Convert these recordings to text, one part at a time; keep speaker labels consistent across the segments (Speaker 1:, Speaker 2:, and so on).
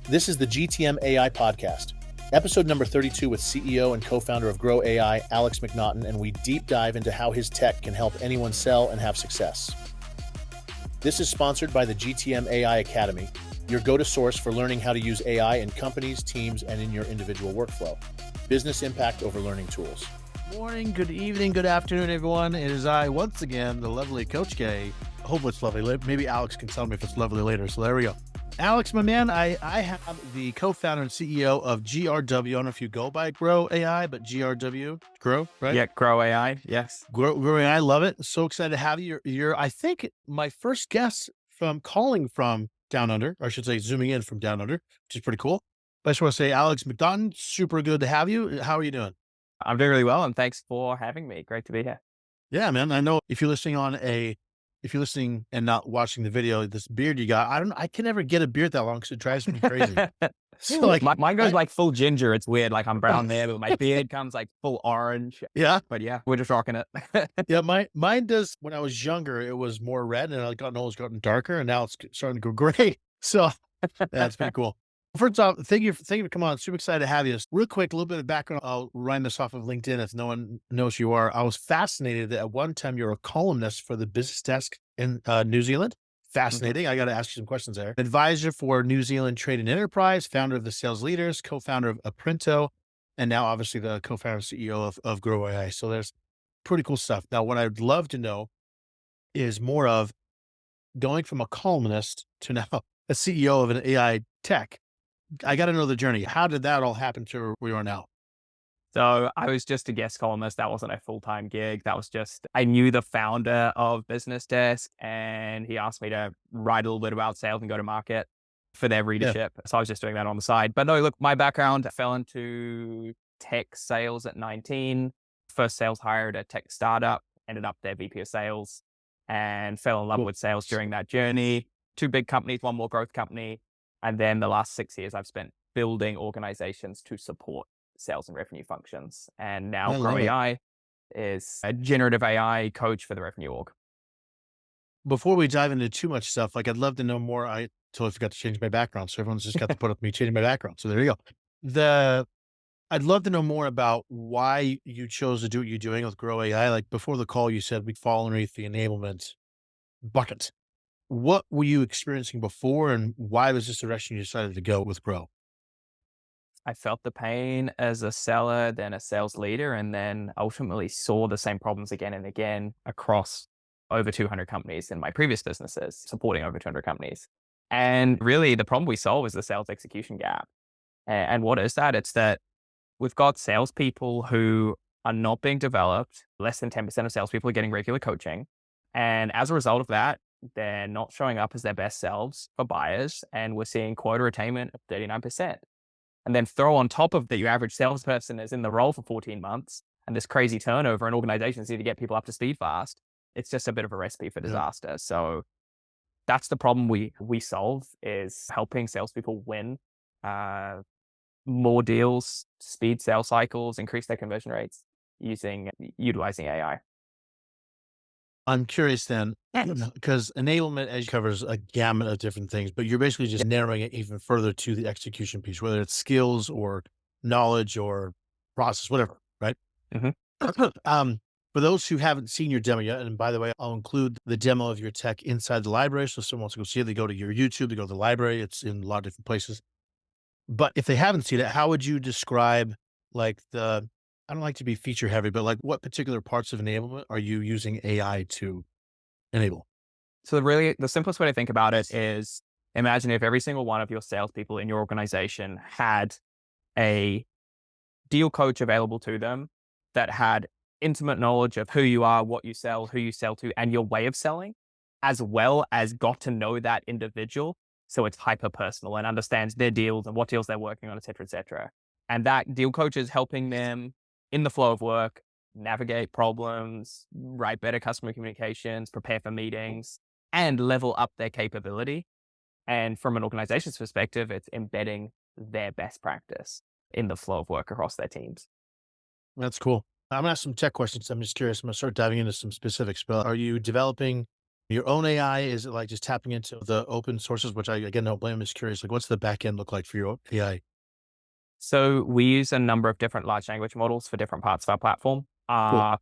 Speaker 1: This is the GTM AI podcast, episode number 32 with CEO and co-founder of GRW AI, Alex McNaughton, and we deep dive into how his tech can help anyone sell and have success. This is sponsored by the GTM AI Academy, your go-to source for learning how to use AI in companies, teams, and in your individual workflow. Business impact over learning tools.
Speaker 2: Morning, good evening, good afternoon, everyone. It is I, once again, the lovely Coach K. I hope it's lovely. Maybe Alex can tell me if it's lovely later, so there we go. Alex, my man, I have the co-founder and CEO of GRW. I don't know if you go by GRW AI, but GRW, GRW, right?
Speaker 3: Yeah, GRW AI, yes.
Speaker 2: GRW AI, I love it. So excited to have you. You're, I think, my first guest from calling from down under, or I should say zooming in from down under, which is pretty cool. But I just want to say, Alex McNaughton, super good to have you. How are you doing?
Speaker 3: I'm doing really well, and thanks for having me. Great to be here.
Speaker 2: Yeah, man. I know if you're listening and not watching the video, this beard you got, I can never get a beard that long because it drives me crazy. So like
Speaker 3: mine goes like full ginger. It's weird. Like I'm brown there, but my beard comes like full orange.
Speaker 2: Yeah.
Speaker 3: But yeah, we're just rocking it.
Speaker 2: Yeah. Mine does. When I was younger, it was more red and it's gotten darker and now it's starting to go gray. So that's pretty cool. First off, thank you for coming on. Super excited to have you. Real quick, a little bit of background. I'll run this off of LinkedIn if no one knows who you are. I was fascinated that at one time you're a columnist for the business desk in New Zealand. Fascinating.
Speaker 3: Mm-hmm.
Speaker 2: I got to ask you some questions there. Advisor for New Zealand Trade and Enterprise, founder of the Sales Leaders, co-founder of Aprinto, and now obviously the co-founder and CEO of GRW AI. So there's pretty cool stuff. Now, what I'd love to know is more of going from a columnist to now a CEO of an AI tech. I got to know the journey. How did that all happen to where you are now?
Speaker 3: So I was just a guest columnist. That wasn't a full-time gig. That was just, I knew the founder of Business Desk and he asked me to write a little bit about sales and go to market for their readership. Yeah. So I was just doing that on the side. But no, look, my background, I fell into tech sales at 19. First sales hire at a tech startup, ended up their VP of sales and fell in love with sales during that journey. 2 big companies, 1 more growth company. And then the last 6 years I've spent building organizations to support sales and revenue functions. And now GRW AI is a generative AI coach for the revenue org.
Speaker 2: Before we dive into too much stuff, like I'd love to know more. I totally forgot to change my background. So everyone's just got to put up me changing my background. So there you go. I'd love to know more about why you chose to do what you're doing with GRW AI. Like before the call, you said we'd fall underneath the enablement bucket. What were you experiencing before and why was this direction you decided to go with GRW?
Speaker 3: I felt the pain as a seller, then a sales leader, and then ultimately saw the same problems again and again across over 200 companies in my previous businesses, supporting over 200 companies. And really the problem we solve is the sales execution gap. And what is that? It's that we've got salespeople who are not being developed. Less than 10% of salespeople are getting regular coaching. And as a result of that, they're not showing up as their best selves for buyers. And we're seeing quota attainment of 39%. And then throw on top of that, your average salesperson is in the role for 14 months and this crazy turnover in organizations need to get people up to speed fast. It's just a bit of a recipe for disaster. Yeah. So that's the problem we solve, is helping salespeople win more deals, speed sales cycles, increase their conversion rates utilizing AI.
Speaker 2: I'm curious then, because enablement as covers a gamut of different things, but you're basically just narrowing it even further to the execution piece, whether it's skills or knowledge or process, whatever, right?
Speaker 3: Mm-hmm.
Speaker 2: For those who haven't seen your demo yet, and by the way, I'll include the demo of your tech inside the library. So if someone wants to go see it, they go to your YouTube, they go to the library. It's in a lot of different places. But if they haven't seen it, how would you describe like I don't like to be feature heavy, but like what particular parts of enablement are you using AI to enable?
Speaker 3: So really the simplest way to think about it is, imagine if every single one of your salespeople in your organization had a deal coach available to them that had intimate knowledge of who you are, what you sell, who you sell to, and your way of selling, as well as got to know that individual. So it's hyper personal and understands their deals and what deals they're working on, et cetera, et cetera. And that deal coach is helping them in the flow of work, navigate problems, write better customer communications, prepare for meetings, and level up their capability. And from an organization's perspective, it's embedding their best practice in the flow of work across their teams.
Speaker 2: That's cool. I'm gonna ask some tech questions. I'm just curious. I'm gonna start diving into some specifics. But are you developing your own AI? Is it like just tapping into the open sources, which I again don't blame. I'm just curious. Like, what's the back end look like for your AI?
Speaker 3: So we use a number of different large language models for different parts of our platform.
Speaker 2: Cool.
Speaker 3: Our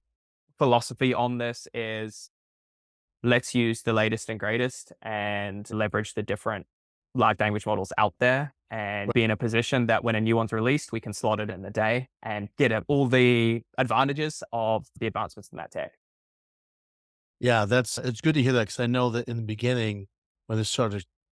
Speaker 3: philosophy on this is let's use the latest and greatest and leverage the different large language models out there and
Speaker 2: Right.
Speaker 3: be in a position that when a new one's released, we can slot it in the day and get all the advantages of the advancements in that tech.
Speaker 2: Yeah, it's good to hear that because I know that in the beginning when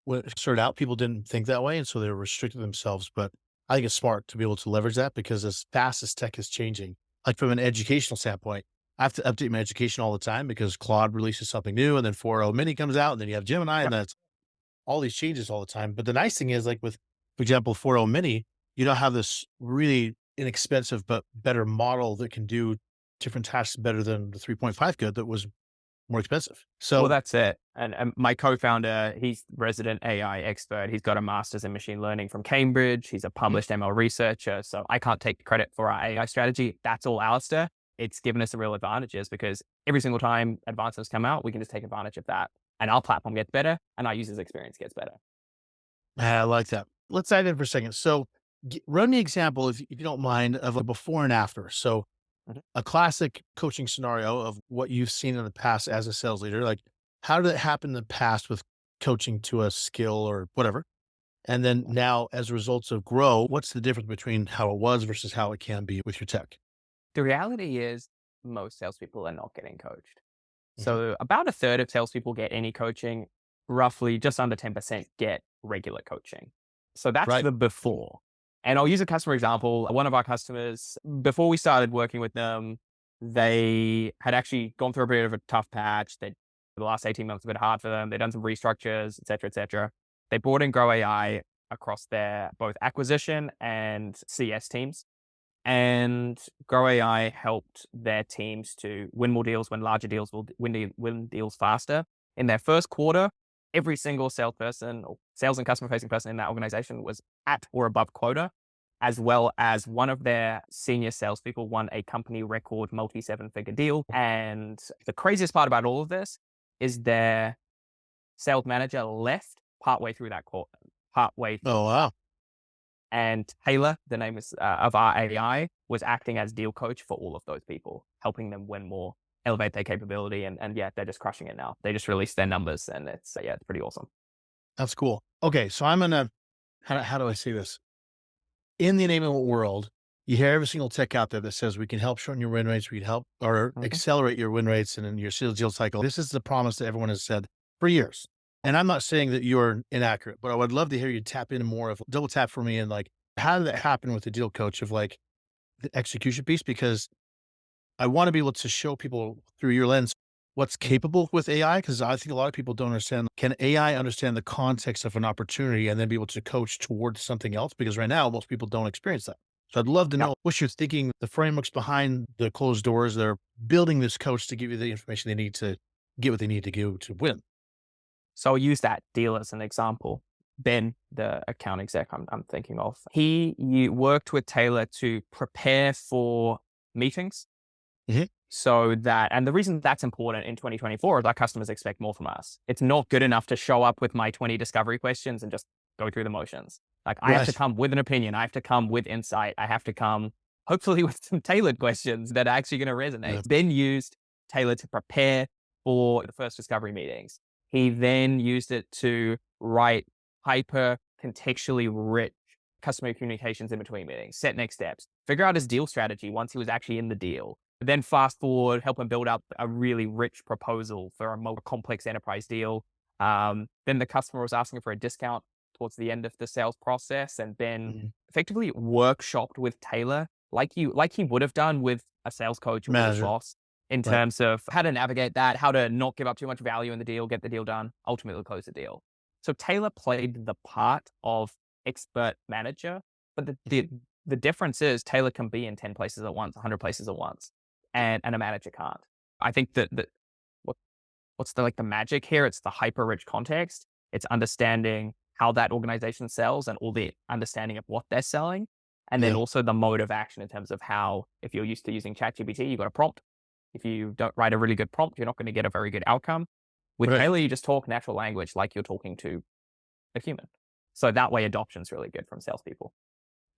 Speaker 2: when it started out, people didn't think that way, and so they were restricting themselves. But I think it's smart to be able to leverage that because as fast as tech is changing, like from an educational standpoint, I have to update my education all the time because Claude releases something new, and then 4.0 Mini comes out, and then you have Gemini, and
Speaker 3: Yep.
Speaker 2: that's all these changes all the time. But the nice thing is, like with, for example, 4.0 Mini, you don't have this really inexpensive but better model that can do different tasks better than the 3.5 could that was more expensive.
Speaker 3: Well,
Speaker 2: So
Speaker 3: that's it. And my co-founder, he's resident AI expert. He's got a master's in machine learning from Cambridge. He's a
Speaker 2: mm,
Speaker 3: published ML researcher. So I can't take credit for our AI strategy. That's all Alistair. It's given us a real advantages because every single time advancements come out, we can just take advantage of that. And our platform gets better and our users' experience gets better.
Speaker 2: I like that. Let's dive in for a second. So run me an example, if you don't mind, of a before and after. So
Speaker 3: Mhm.
Speaker 2: a classic coaching scenario of what you've seen in the past as a sales leader. Like, how did it happen in the past with coaching to a skill or whatever? And then now, as a result of grow, what's the difference between how it was versus how it can be with your tech?
Speaker 3: The reality is most salespeople are not getting coached.
Speaker 2: Mhm.
Speaker 3: So about a third of salespeople get any coaching, roughly just under 10% get regular coaching. So that's
Speaker 2: Right.
Speaker 3: the before. And I'll use a customer example. One of our customers, before we started working with them, they had actually gone through a bit of a tough patch. The last 18 months were a bit hard for them. They'd done some restructures, et cetera, et cetera. They brought in Grow AI across their both acquisition and CS teams. And Grow AI helped their teams to win more deals, win larger deals, win deals faster. In their first quarter, every single salesperson or sales and customer facing person in that organization was at or above quota, as well as one of their senior salespeople won a company record multi seven figure deal. And the craziest part about all of this is their sales manager left partway through that quarter, partway.
Speaker 2: Oh, wow.
Speaker 3: And Taylor, the name is of our AI, was acting as deal coach for all of those people, helping them win more, elevate their capability, and yeah, they're just crushing it now. They just released their numbers, and it's yeah, it's pretty awesome.
Speaker 2: That's cool. Okay. So I'm going to, how do I say this? In the enablement world, you hear every single tech out there that says we can help shorten your win rates, we can help or
Speaker 3: Mhm.
Speaker 2: accelerate your win rates and in your sales deal cycle. This is the promise that everyone has said for years. And I'm not saying that you're inaccurate, but I would love to hear you tap into more of double tap for me and like how did that happen with the deal coach of like the execution piece? Because I want to be able to show people through your lens what's capable with AI because I think a lot of people don't understand. Can AI understand the context of an opportunity and then be able to coach towards something else? Because right now, most people don't experience that. So I'd love to
Speaker 3: Yeah.
Speaker 2: know what you're thinking, the frameworks behind the closed doors. They're building this coach to give you the information they need to get what they need to do to win.
Speaker 3: So I'll use that deal as an example. Ben, the account exec I'm thinking of, you worked with Taylor to prepare for meetings.
Speaker 2: Mhm.
Speaker 3: So that, and the reason that's important in 2024 is our customers expect more from us. It's not good enough to show up with my 20 discovery questions and just go through the motions. Like I have to
Speaker 2: Right.
Speaker 3: come with an opinion. I have to come with insight. I have to come hopefully with some tailored questions that are actually going to resonate.
Speaker 2: Yeah.
Speaker 3: Ben used Taylor to prepare for the first discovery meetings. He then used it to write hyper contextually rich customer communications in between meetings, set next steps, figure out his deal strategy once he was actually in the deal, then fast forward, help him build up a really rich proposal for a more complex enterprise deal. Then the customer was asking for a discount towards the end of the sales process, and then
Speaker 2: Mhm.
Speaker 3: effectively workshopped with Taylor, like he would have done with a sales coach or with his
Speaker 2: Manager.
Speaker 3: boss, in
Speaker 2: Right.
Speaker 3: terms of how to navigate that, how to not give up too much value in the deal, get the deal done, ultimately close the deal. So Taylor played the part of expert manager, but the difference is Taylor can be in 10 places at once, 100 places at once and a manager can't. I think that what what's the like the magic here? It's the hyper rich context. It's understanding how that organization sells and all the understanding of what they're selling, And then
Speaker 2: Yeah.
Speaker 3: also the mode of action in terms of how, if you're used to using ChatGPT, you got a prompt. If you don't write a really good prompt, you're not going to get a very good outcome. With
Speaker 2: Right.
Speaker 3: Taylor, you just talk natural language like you're talking to a human. So that way adoption's really good from salespeople.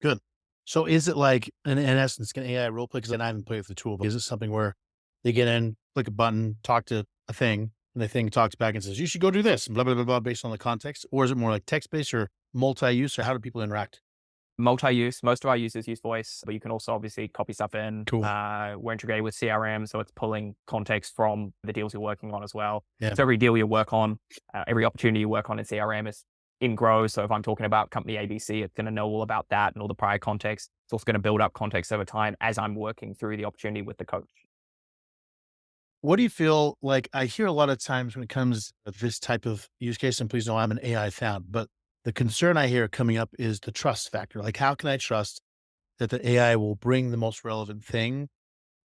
Speaker 2: Good. So is it like, in essence, can AI role play? Because I haven't played with the tool, but is it something where they get in, click a button, talk to a thing, and the thing talks back and says, you should go do this, blah, blah, blah, blah, based on the context? Or is it more like text-based or multi-use, or how do people interact?
Speaker 3: Multi-use. Most of our users use voice, but you can also obviously copy stuff in.
Speaker 2: Cool.
Speaker 3: We're integrated with CRM, so it's pulling context from the deals you're working on as well.
Speaker 2: Yeah.
Speaker 3: So every deal you work on, every opportunity you work on in CRM is in Grow. So if I'm talking about company ABC, it's going to know all about that and all the prior context. It's also going to build up context over time as I'm working through the opportunity with the coach.
Speaker 2: What do you feel like? I hear a lot of times when it comes to this type of use case, and please know I'm an AI fan, but the concern I hear coming up is the trust factor. Like, how can I trust that the AI will bring the most relevant thing,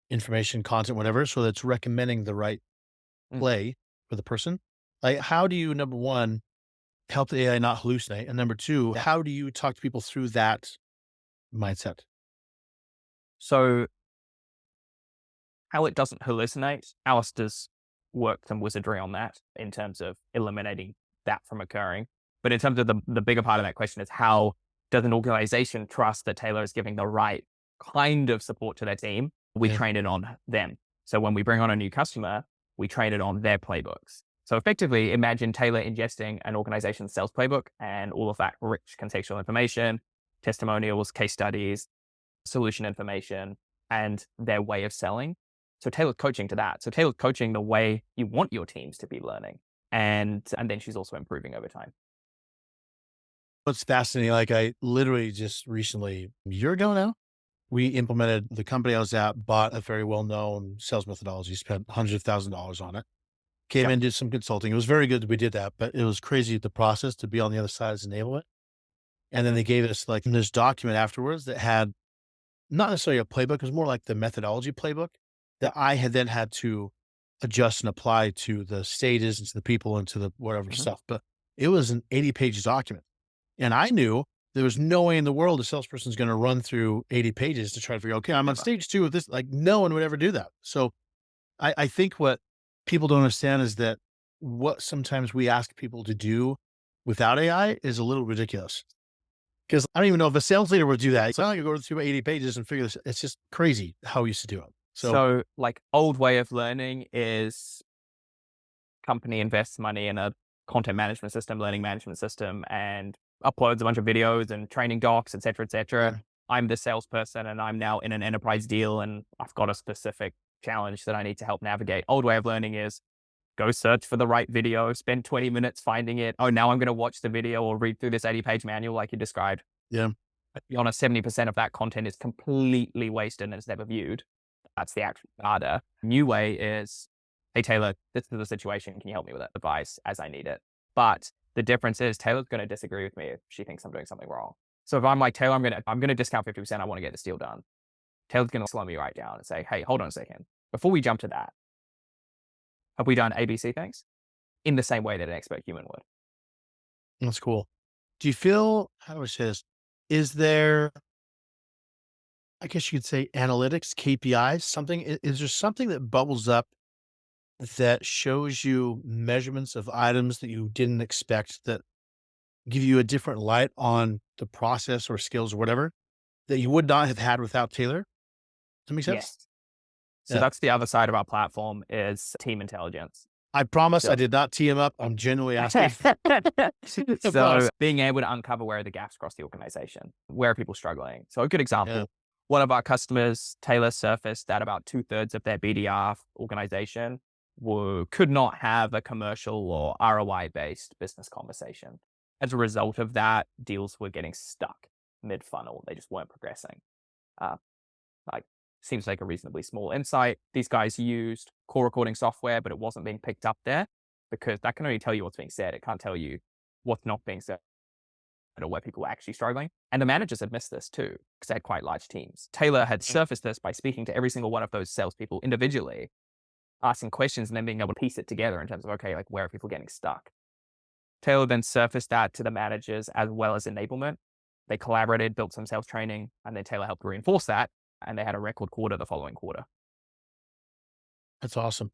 Speaker 2: information, content, whatever, so that's recommending the right
Speaker 3: Mm.
Speaker 2: play for the person? Like, how do you, number one, help the AI not hallucinate? And number two, how do you talk to people through that mindset?
Speaker 3: So how it doesn't hallucinate, Alistair's worked some wizardry on that in terms of eliminating that from occurring. But in terms of the bigger part of that question is how does an organization trust that Taylor is giving the right kind of support to their team? We
Speaker 2: Yeah.
Speaker 3: train it on them. So when we bring on a new customer, we train it on their playbooks. So effectively, imagine Taylor ingesting an organization's sales playbook and all of that rich contextual information, testimonials, case studies, solution information, and their way of selling. So tailored coaching to that. So tailored coaching the way you want your teams to be learning. And then she's also improving over time.
Speaker 2: What's fascinating, like I literally just recently, a year ago now, we implemented the company I was at, bought a very well-known sales methodology, spent hundreds of thousands of dollars on it, came
Speaker 3: Yep.
Speaker 2: in, did some consulting. It was very good that we did that, but it was crazy the process to be on the other side as enablement. And then they gave us like this document afterwards that had not necessarily a playbook, it was more like the methodology playbook that
Speaker 3: Yep.
Speaker 2: I had then had to adjust and apply to the stages and to the people and to the whatever
Speaker 3: Mhm.
Speaker 2: stuff. But it was an 80-page document. And I knew there was no way in the world a salesperson is going to run through 80 pages to try to figure, okay, I'm on
Speaker 3: Never.
Speaker 2: stage 2 of this. Like no one would ever do that. So I think what people don't understand is that what sometimes we ask people to do without AI is a little ridiculous. Because I don't even know if a sales leader would do that. It's not like you go through 80 pages and figure this. It's just crazy how we used to do it. So
Speaker 3: So like old way of learning is company invests money in a content management system, learning management system, and uploads a bunch of videos and training docs, et cetera, et cetera.
Speaker 2: yeah,
Speaker 3: I'm the salesperson and I'm now in an enterprise deal and I've got a specific challenge that I need to help navigate. Old way of learning is go search for the right video, spend 20 minutes finding it. Oh, now I'm going to watch the video or read through this 80-page manual like you described.
Speaker 2: yeah,
Speaker 3: Let's be honest, 70% of that content is completely wasted and it's never viewed. That's the actual data. New way is, hey, Taylor, this is the situation. Can you help me with that advice as I need it? But the difference is Taylor's going to disagree with me if she thinks I'm doing something wrong. So if I'm like, Taylor, I'm going to discount 50%. I want to get this deal done. Taylor's going to slow me right down and say, hey, hold on a second. Before we jump to that, have we done ABC things in the same way that an expert human would?
Speaker 2: that's cool. Do you feel, how do I say this? Is there, I guess you could say analytics, KPIs, something, is there something that bubbles up that shows you measurements of items that you didn't expect that give you a different light on the process or skills or whatever that you would not have had without Taylor? Does that make sense?
Speaker 3: Yes. So
Speaker 2: Yeah.
Speaker 3: that's the other side of our platform is team intelligence.
Speaker 2: I promise I
Speaker 3: So
Speaker 2: did not tee him up. I'm genuinely asking. I
Speaker 3: so
Speaker 2: promise.
Speaker 3: being able to uncover where are the gaps across the organization, where are people struggling? So a good example,
Speaker 2: Yeah.
Speaker 3: one of our customers, Taylor, surfaced that about 2/3 of their BDR organization could not have a commercial or ROI based business conversation. As a result of that, deals were getting stuck mid funnel. They just weren't progressing. Uh, like seems like a reasonably small insight. These guys used call recording software, but it wasn't being picked up there because that can only tell you what's being said. It can't tell you what's not being said or where people are actually struggling. And the managers had missed this too because they had quite large teams. Taylor had surfaced this by speaking to every single one of those salespeople individually, asking questions and then being able to piece it together in terms of, okay, like where are people getting stuck? Taylor then surfaced that to the managers as well as enablement. They collaborated, built some sales training, and then Taylor helped reinforce that. And they had a record quarter the following quarter.
Speaker 2: That's awesome.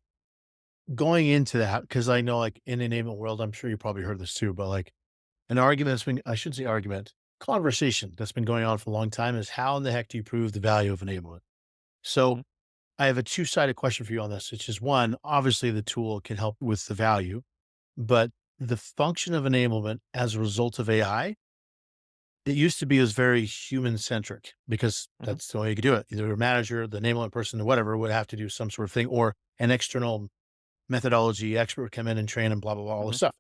Speaker 2: Going into that, because I know like in the enablement world, I'm sure you probably heard this too, but like an argument that's been, I shouldn't say argument, conversation that's been going on for a long time is how in the heck do you prove the value of enablement? So
Speaker 3: Mhm.
Speaker 2: I have a two-sided question for you on this. It's just one, obviously the tool can help with the value, but the function of enablement as a result of AI, it used to be as very human centric because
Speaker 3: Mhm.
Speaker 2: that's the way you could do it. Either a manager, the enablement person, or whatever would have to do some sort of thing, or an external methodology expert would come in and train and blah, blah, blah, all this
Speaker 3: Mhm.
Speaker 2: stuff.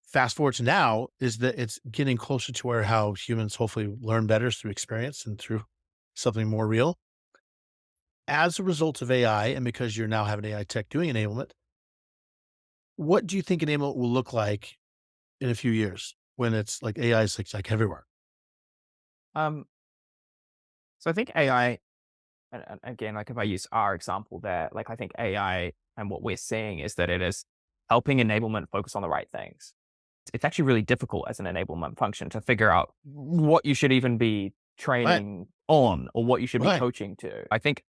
Speaker 2: Fast forward to now is that it's getting closer to where how humans hopefully learn better is through experience and through something more real. As a result of AI, and because you're now having AI tech doing enablement, what do you think enablement will look like in a few years when it's like AI is like everywhere?
Speaker 3: Um, so I think AI, and again, like if I use our example there, like I think AI and what we're seeing is that it is helping enablement focus on the right things. It's actually really difficult as an enablement function to figure out what you should even be
Speaker 2: Right.
Speaker 3: training on or what you should be
Speaker 2: Right.
Speaker 3: coaching to. I think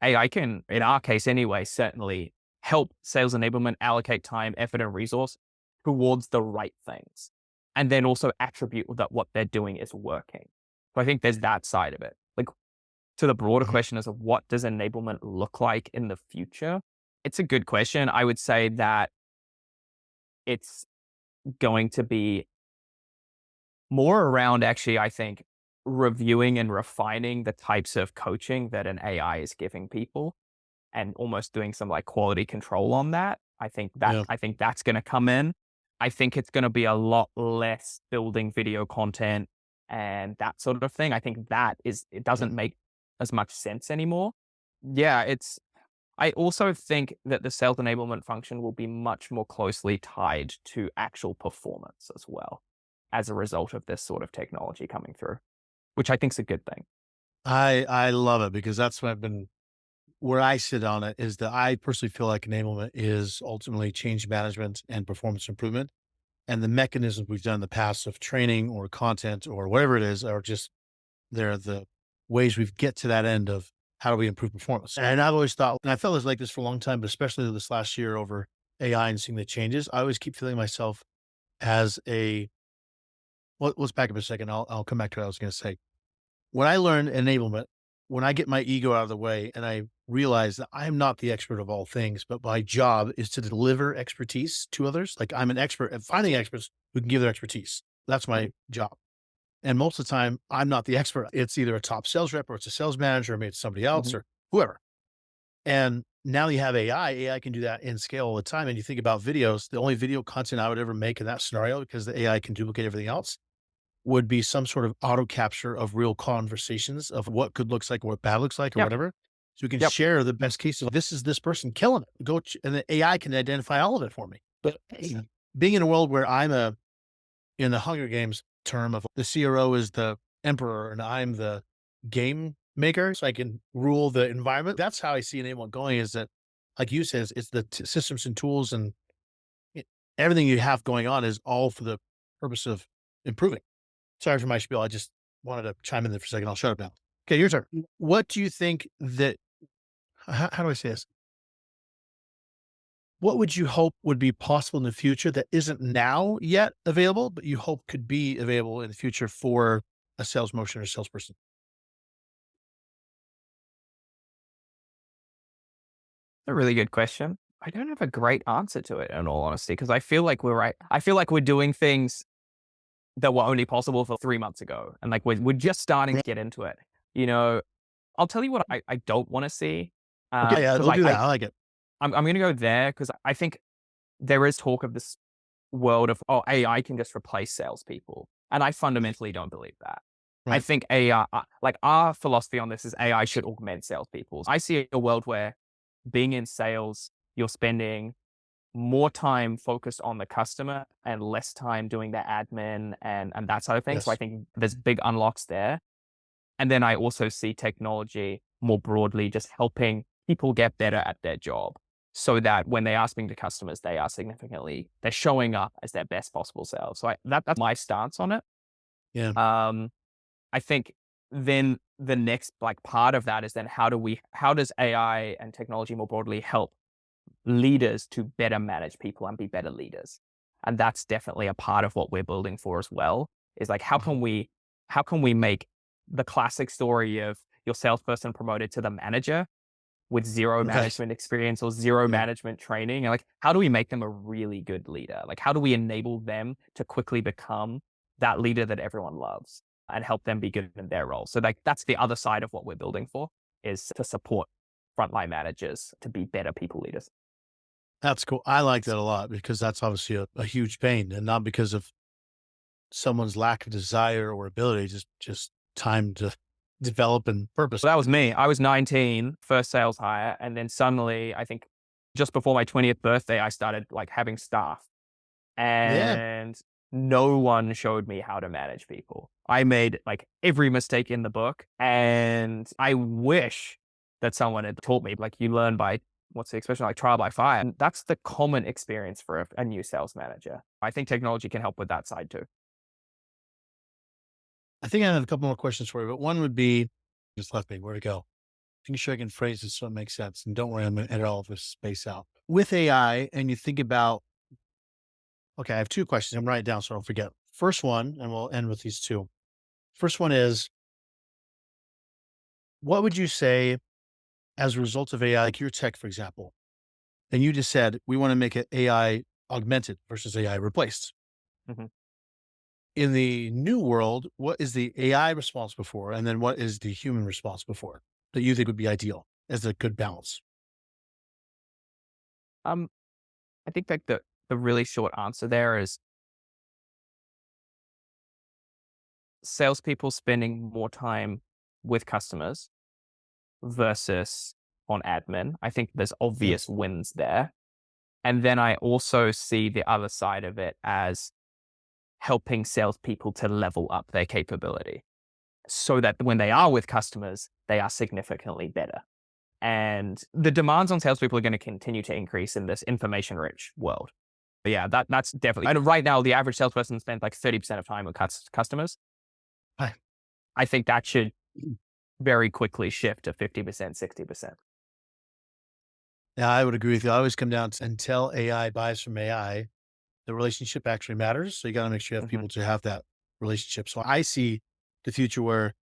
Speaker 3: AI can, in our case anyway, certainly help sales enablement allocate time, effort, and resource towards the right things. And then also attribute that what they're doing is working. So I think there's that side of it. Like to the broader
Speaker 2: Mhm.
Speaker 3: question as of what does enablement look like in the future? It's a good question. I would say that it's going to be more around actually, I think, reviewing and refining the types of coaching that an AI is giving people and almost doing some like quality control on that.
Speaker 2: Yeah.
Speaker 3: I think that's going to come in. I think it's going to be a lot less building video content and that sort of thing. I think it
Speaker 2: Yeah.
Speaker 3: doesn't make as much sense anymore. Yeah, I also think that the sales enablement function will be much more closely tied to actual performance as well as a result of this sort of technology coming through, which I think is a good thing.
Speaker 2: I love it because that's what I've been where I sit on it is that I personally feel like enablement is ultimately change management and performance improvement. And the mechanisms we've done in the past of training or content or whatever it is are just they're the ways we get to that end of how do we improve performance. And I've always thought, and I felt like this for a long time, but especially this last year over AI and seeing the changes, I always keep feeling myself as a, well, let's back up a second. I'll come back to what I was going to say. When I learn enablement, when I get my ego out of the way and I realize that I'm not the expert of all things, but my job is to deliver expertise to others. Like I'm an expert at finding experts who can give their expertise. That's
Speaker 3: Mhm.
Speaker 2: my job. And most of the time, I'm not the expert. It's either a top sales rep or it's a sales manager, or maybe it's somebody else
Speaker 3: Mhm.
Speaker 2: or whoever. And now you have AI. AI can do that in scale all the time. And you think about videos, the only video content I would ever make in that scenario, because the AI can duplicate everything else, would be some sort of auto capture of real conversations of what good looks like, or what bad looks like, or
Speaker 3: Yep.
Speaker 2: whatever. So we can
Speaker 3: Yep.
Speaker 2: share the best cases. This is this person killing it. And the AI can identify all of it for me. But being in a world where in the Hunger Games term of the CRO is the emperor and I'm the game maker, so I can rule the environment. That's how I see enablement going is that, like you said, it's the systems and tools and it, everything you have going on is all for the purpose of improving. Sorry for my spiel. I just wanted to chime in there for a second. I'll shut up now. Okay, your turn. What do you think that, how do I say this? What would you hope would be possible in the future that isn't now yet available, but you hope could be available in the future for a sales motion or salesperson?
Speaker 3: A really good question. I don't have a great answer to it in all honesty, because I feel like we're doing things that were only possible for 3 months ago. And like we're just starting to
Speaker 2: Right.
Speaker 3: get into it. You know, I'll tell you what I don't want to see.
Speaker 2: Okay, yeah,
Speaker 3: Because
Speaker 2: we'll do that. I like it.
Speaker 3: I'm gonna go there because I think there is talk of this world of, oh, AI can just replace salespeople. And I fundamentally don't believe that. I
Speaker 2: Right.
Speaker 3: think AI, like our philosophy on this is AI should augment salespeople. I see a world where being in sales, you're spending more time focused on the customer and less time doing the admin and that side of things. So I
Speaker 2: Yes.
Speaker 3: think there's big unlocks there. And then I also see technology more broadly just helping people get better at their job so that when they are speaking to customers, they're showing up as their best possible selves. So that's my stance on it.
Speaker 2: Yeah.
Speaker 3: Um, I think then the next like part of that is then how does AI and technology more broadly help leaders to better manage people and be better leaders? And that's definitely a part of what we're building for as well. Is like
Speaker 2: Mhm.
Speaker 3: how can we make the classic story of your salesperson promoted to the manager with zero
Speaker 2: Right.
Speaker 3: management experience or zero
Speaker 2: Yeah.
Speaker 3: management training? And like, how do we make them a really good leader? Like, how do we enable them to quickly become that leader that everyone loves and help them be good in their role? So like, that's the other side of what we're building for, is to support frontline managers to be better people leaders.
Speaker 2: That's cool. I like that a lot because that's obviously a huge pain, and not because of someone's lack of desire or ability, just time to develop and purpose.
Speaker 3: So that was me. I was 19, first sales hire. And then suddenly, I think just before my 20th birthday, I started like having staff,
Speaker 2: Yeah.
Speaker 3: and no one showed me how to manage people. I made like every mistake in the book. And I wish that someone had taught me, like, you learn by what's the expression, like trial by fire. And that's the common experience for a new sales manager. I think technology can help with that side too.
Speaker 2: I think I have a couple more questions for you, but one would be just left me. Where to go? Making sure I can phrase this so it makes sense. And don't worry, I'm going to edit all of this space out. With AI, and you think about, okay, I have two questions. I'm writing it down so I don't forget. First one, and we'll end with these two. First one is, what would you say as a result of AI, like your tech, for example? And you just said, we want to make it AI augmented versus AI replaced.
Speaker 3: Mhm.
Speaker 2: In the new world, what is the AI responsible for? And then what is the human responsible for that you think would be ideal as a good balance?
Speaker 3: Um, I think like the really short answer there is salespeople spending more time with customers versus on admin. I think there's
Speaker 2: Yeah.
Speaker 3: obvious wins there. And then I also see the other side of it as helping salespeople to level up their capability so that when they are with customers, they are significantly better. And the demands on salespeople are going to continue to increase in this information rich world. But yeah, that's definitely. And right now, the average salesperson spends like 30% of time with customers.
Speaker 2: Hi.
Speaker 3: I think that should very quickly shift to 50%, 60%.
Speaker 2: Yeah, I would agree with you. I always come down to until AI buys from AI, the relationship actually matters. So you got to make sure you have
Speaker 3: Hmm.
Speaker 2: people to have that relationship. So I see the future where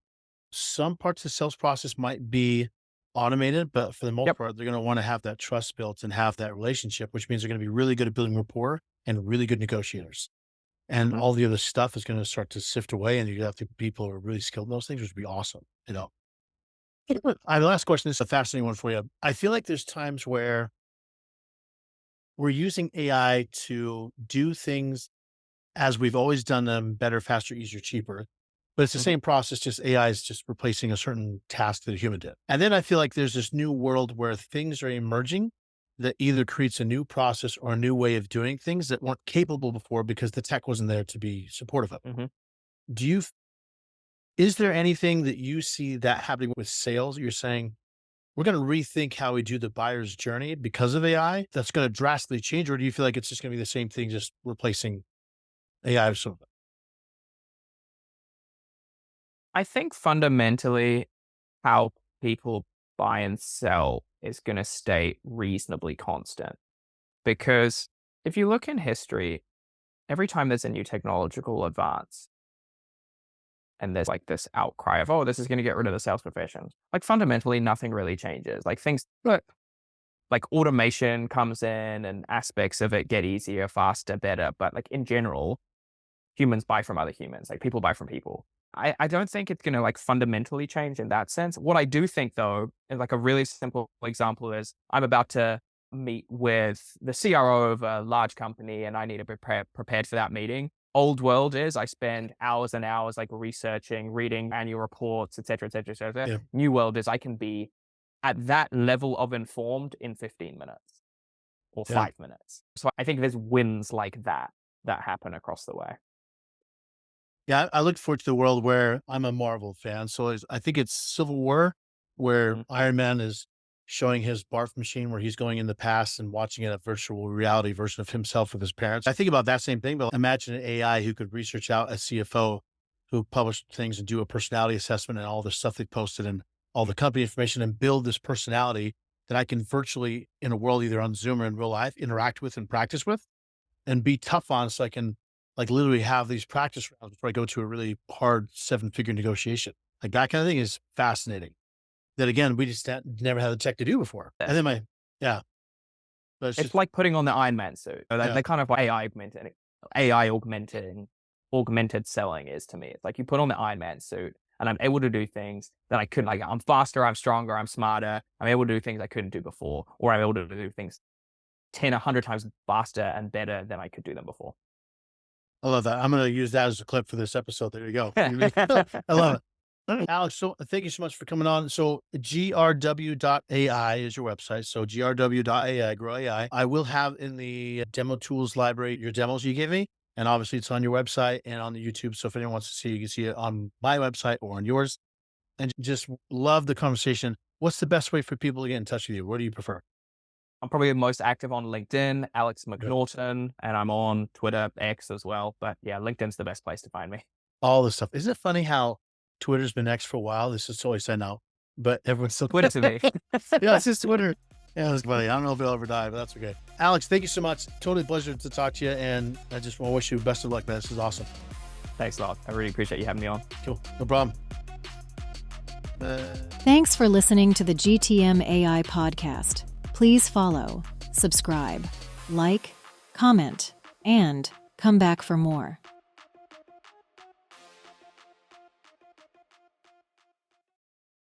Speaker 2: some parts of the sales process might be automated, but for the most
Speaker 3: Yep.
Speaker 2: part, they're going to want to have that trust built and have that relationship, which means they're going to be really good at building rapport and really good negotiators. And
Speaker 3: Hmm.
Speaker 2: all the other stuff is going to start to sift away, and you have to people who are really skilled in those things, which would be awesome. You know, I the last question is a fascinating one for you. I feel like there's times where we're using AI to do things as we've always done them better, faster, easier, cheaper. But it's the
Speaker 3: Hmm.
Speaker 2: same process, just AI is just replacing a certain task that a human did. And then I feel like there's this new world where things are emerging that either creates a new process or a new way of doing things that weren't capable before because the tech wasn't there to be supportive of it.
Speaker 3: Hmm.
Speaker 2: Do you, is there anything that you see that happening with sales? You're saying, we're going to rethink how we do the buyer's journey because of AI that's going to drastically change? Or do you feel like it's just going to be the same thing, just replacing AI? So,
Speaker 3: I think fundamentally, how people buy and sell is going to stay reasonably constant. Because if you look in history, every time there's a new technological advance and there's like this outcry of, oh, this is going to get rid of the sales profession, like fundamentally, nothing really changes. Like things, like automation comes in and aspects of it get easier, faster, better. But like in general, humans buy from other humans, like people buy from people. I don't think it's going to like fundamentally change in that sense. What I do think though, is like a really simple example is I'm about to meet with the CRO of a large company and I need to be prepared for that meeting. Old world is I spend hours and hours like researching, reading annual reports, et cetera, et cetera, et cetera.
Speaker 2: yeah.
Speaker 3: New world is I can be at that level of informed in 15 minutes or
Speaker 2: Yeah.
Speaker 3: 5 minutes. So I think there's wins like that that happen across the way.
Speaker 2: Yeah, I look forward to the world where I'm a Marvel fan. So I think it's Civil War, where
Speaker 3: Mhm.
Speaker 2: Iron Man is showing his barf machine where he's going in the past and watching a virtual reality version of himself with his parents. I think about that same thing, but imagine an AI who could research out a CFO who publish things and do a personality assessment and all the stuff they posted and all the company information and build this personality that I can virtually in a world, either on Zoom or in real life, interact with and practice with and be tough on so I can like literally have these practice rounds before I go to a really hard 7-figure negotiation. Like that kind of thing is fascinating. That again, we just never had the tech to do before. And then yeah, but it's
Speaker 3: It's
Speaker 2: just,
Speaker 3: like putting on the Iron Man suit.
Speaker 2: yeah.
Speaker 3: They kind of AI augmented selling is to me. It's like you put on the Iron Man suit and I'm able to do things that I couldn't. Like I'm faster, I'm stronger, I'm smarter. I'm able to do things I couldn't do before, or I'm able to do things 10, 100 times faster and better than I could do them before.
Speaker 2: I love that. I'm going to use that as a clip for this episode. There you go. I love it. Alex, so thank you so much for coming on. So grw.ai is your website. So grw.ai, grow AI. I will have in the demo tools library, your demos you gave me. And obviously it's on your website and on the YouTube. So if anyone wants to see, you can see it on my website or on yours. And just love the conversation. What's the best way for people to get in touch with you? What do you prefer?
Speaker 3: I'm probably most active on LinkedIn, Alex
Speaker 2: Good.
Speaker 3: McNaughton, and I'm on Twitter, X as well. But yeah, LinkedIn's the best place to find me.
Speaker 2: All this stuff. Isn't it funny how Twitter's been X for a while? This is totally said now, but everyone's still
Speaker 3: Twitter to me.
Speaker 2: Yeah, it's just Twitter. Yeah, it's funny. I don't know if it'll ever die, but that's okay. Alex, thank you so much. Totally a pleasure to talk to you. And I just want to wish you best of luck, man. This is awesome.
Speaker 3: Thanks a lot. I really appreciate you having me on.
Speaker 2: Cool. No problem.
Speaker 4: Thanks for listening to the GTM AI podcast. Please follow, subscribe, like, comment, and come back for more.